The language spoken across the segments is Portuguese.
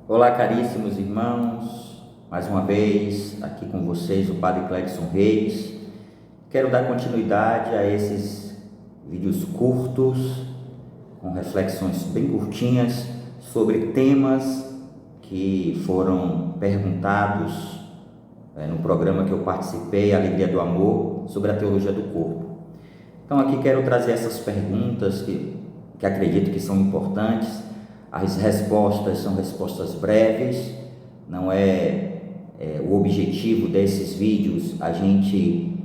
Olá, caríssimos irmãos, mais uma vez aqui com vocês o Padre Cledson Reis. Quero dar continuidade a esses vídeos curtos, com reflexões bem curtinhas sobre temas que foram perguntados no programa que eu participei, Alegria do Amor, sobre a teologia do corpo. Então aqui quero trazer essas perguntas que acredito que são importantes. As respostas são respostas breves, não é o objetivo desses vídeos a gente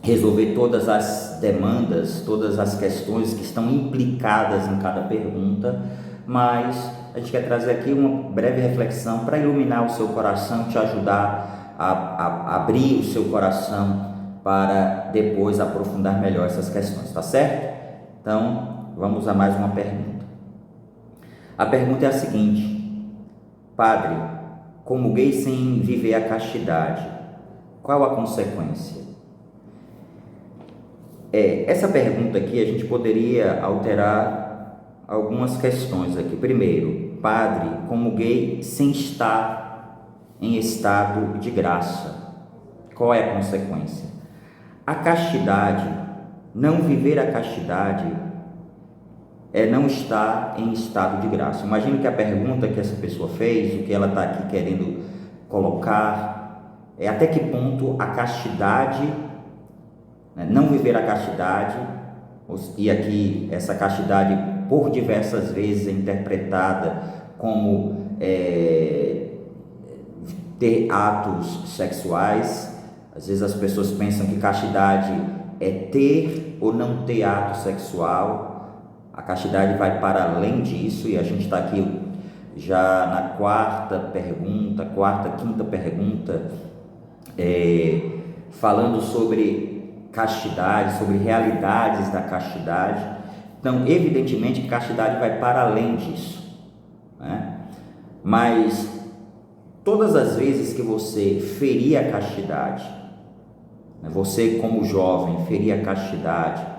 resolver todas as demandas, todas as questões que estão implicadas em cada pergunta, mas a gente quer trazer aqui uma breve reflexão para iluminar o seu coração, te ajudar a abrir o seu coração para depois aprofundar melhor essas questões, tá certo? Então, vamos a mais uma pergunta. A pergunta é a seguinte: Padre, comunguei sem viver a castidade, qual a consequência? Essa pergunta aqui a gente poderia alterar algumas questões aqui. Primeiro, Padre, comunguei sem estar em estado de graça, qual é a consequência? A castidade, não viver a castidade, não estar em estado de graça. Imagino que a pergunta que essa pessoa fez, o que ela está aqui querendo colocar, é até que ponto a castidade, não viver a castidade, e aqui essa castidade por diversas vezes é interpretada como ter atos sexuais. Às vezes as pessoas pensam que castidade é ter ou não ter ato sexual. A castidade vai para além disso, e a gente está aqui já na quinta pergunta, falando sobre castidade, sobre realidades da castidade. Então, evidentemente, castidade vai para além disso, né? Mas todas as vezes que você ferir a castidade, você como jovem ferir a castidade,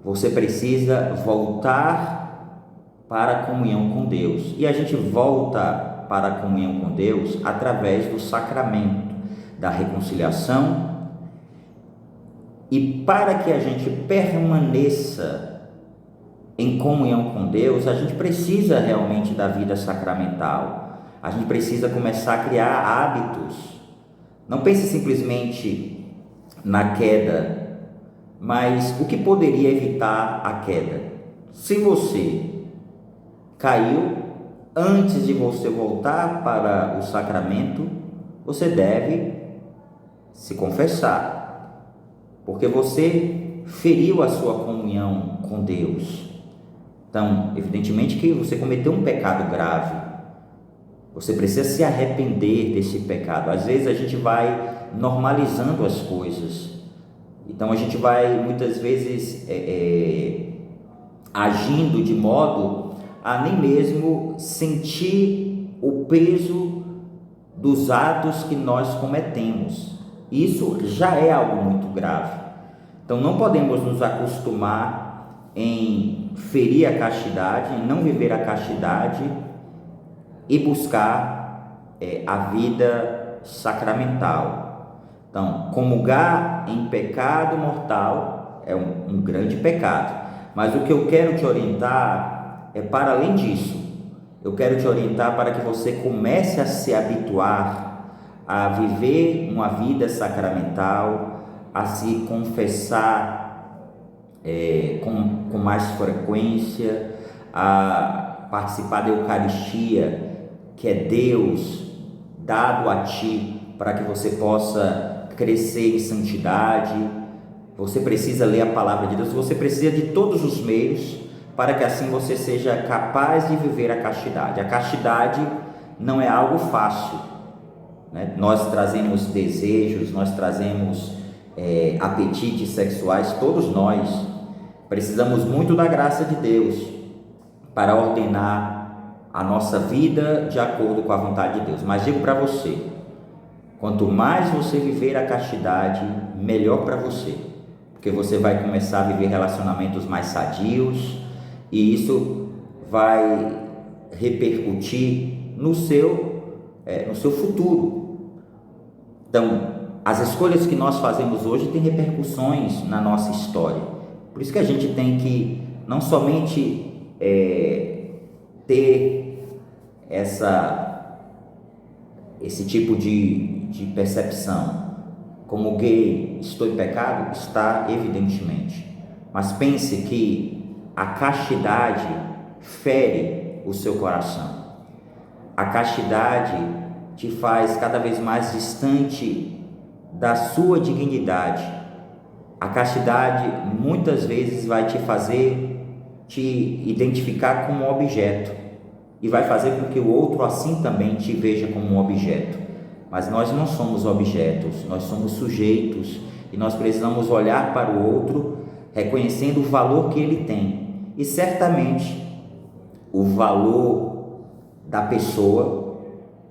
você precisa voltar para a comunhão com Deus. E a gente volta para a comunhão com Deus através do sacramento da reconciliação. E para que a gente permaneça em comunhão com Deus, a gente precisa realmente da vida sacramental. A gente precisa começar a criar hábitos. Não pense simplesmente na queda, mas o que poderia evitar a queda? Se você caiu, antes de você voltar para o sacramento, você deve se confessar, porque você feriu a sua comunhão com Deus. Então, evidentemente que você cometeu um pecado grave, você precisa se arrepender desse pecado. Às vezes a gente vai normalizando as coisas. Então a gente vai muitas vezes agindo de modo a nem mesmo sentir o peso dos atos que nós cometemos. Isso já é algo muito grave. Então não podemos nos acostumar em ferir a castidade, em não viver a castidade e buscar a vida sacramental. Então, comungar em pecado mortal é um grande pecado, mas o que eu quero te orientar é para além disso. Eu quero te orientar para que você comece a se habituar a viver uma vida sacramental, a se confessar com mais frequência, a participar da Eucaristia, que é Deus dado a ti para que você possa crescer em santidade. Você precisa ler a palavra de Deus, você precisa de todos os meios para que assim você seja capaz de viver a castidade. A castidade não é algo fácil, né? Nós trazemos desejos, nós trazemos apetites sexuais, todos nós precisamos muito da graça de Deus para ordenar a nossa vida de acordo com a vontade de Deus. Mas digo para você, quanto mais você viver a castidade, melhor para você, porque você vai começar a viver relacionamentos mais sadios, e isso vai repercutir no seu futuro. Então, as escolhas que nós fazemos hoje têm repercussões na nossa história. Por isso que a gente tem que não somente ter esse tipo de percepção. Como gay, estou em pecado? Está, evidentemente. Mas pense que a castidade fere o seu coração. A castidade te faz cada vez mais distante da sua dignidade. A castidade muitas vezes vai te fazer te identificar como um objeto e vai fazer com que o outro assim também te veja como um objeto. Mas nós não somos objetos, nós somos sujeitos e nós precisamos olhar para o outro reconhecendo o valor que ele tem. E certamente o valor da pessoa,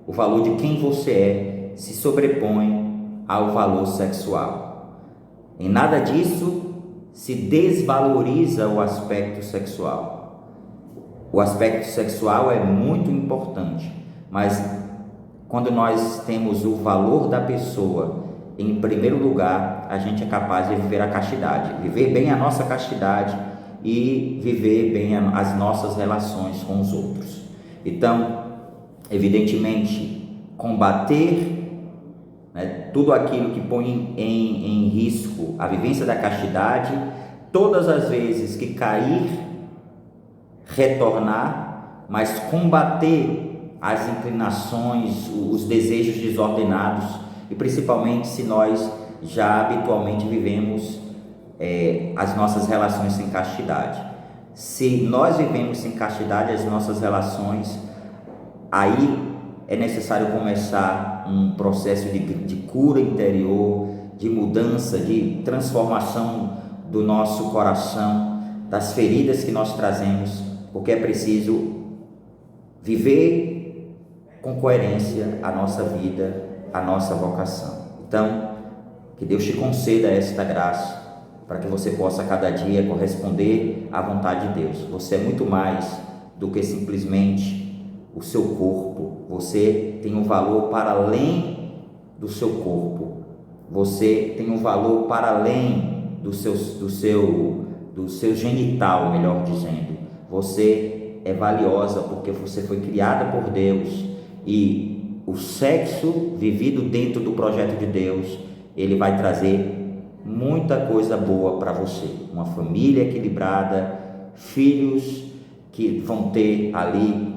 o valor de quem você é, se sobrepõe ao valor sexual. Em nada disso se desvaloriza o aspecto sexual. O aspecto sexual é muito importante, mas quando nós temos o valor da pessoa em primeiro lugar, a gente é capaz de viver a castidade, viver bem a nossa castidade e viver bem as nossas relações com os outros. Então, evidentemente, combater tudo aquilo que põe em risco a vivência da castidade, todas as vezes que cair, retornar, mas combater as inclinações, os desejos desordenados, e principalmente se nós já habitualmente vivemos as nossas relações sem castidade. Se nós vivemos sem castidade as nossas relações, aí é necessário começar um processo de cura interior, de mudança, de transformação do nosso coração, das feridas que nós trazemos, porque é preciso viver com coerência a nossa vida, a nossa vocação. Então, que Deus te conceda esta graça, para que você possa cada dia corresponder à vontade de Deus. Você é muito mais do que simplesmente o seu corpo. Você tem um valor para além do seu corpo. Você tem um valor para além do seu genital, melhor dizendo. Você é valiosa porque você foi criada por Deus, e o sexo vivido dentro do projeto de Deus, ele vai trazer muita coisa boa para você, uma família equilibrada, filhos que vão ter ali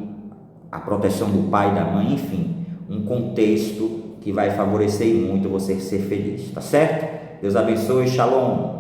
a proteção do pai e da mãe, enfim, um contexto que vai favorecer muito você ser feliz, tá certo? Deus abençoe, shalom!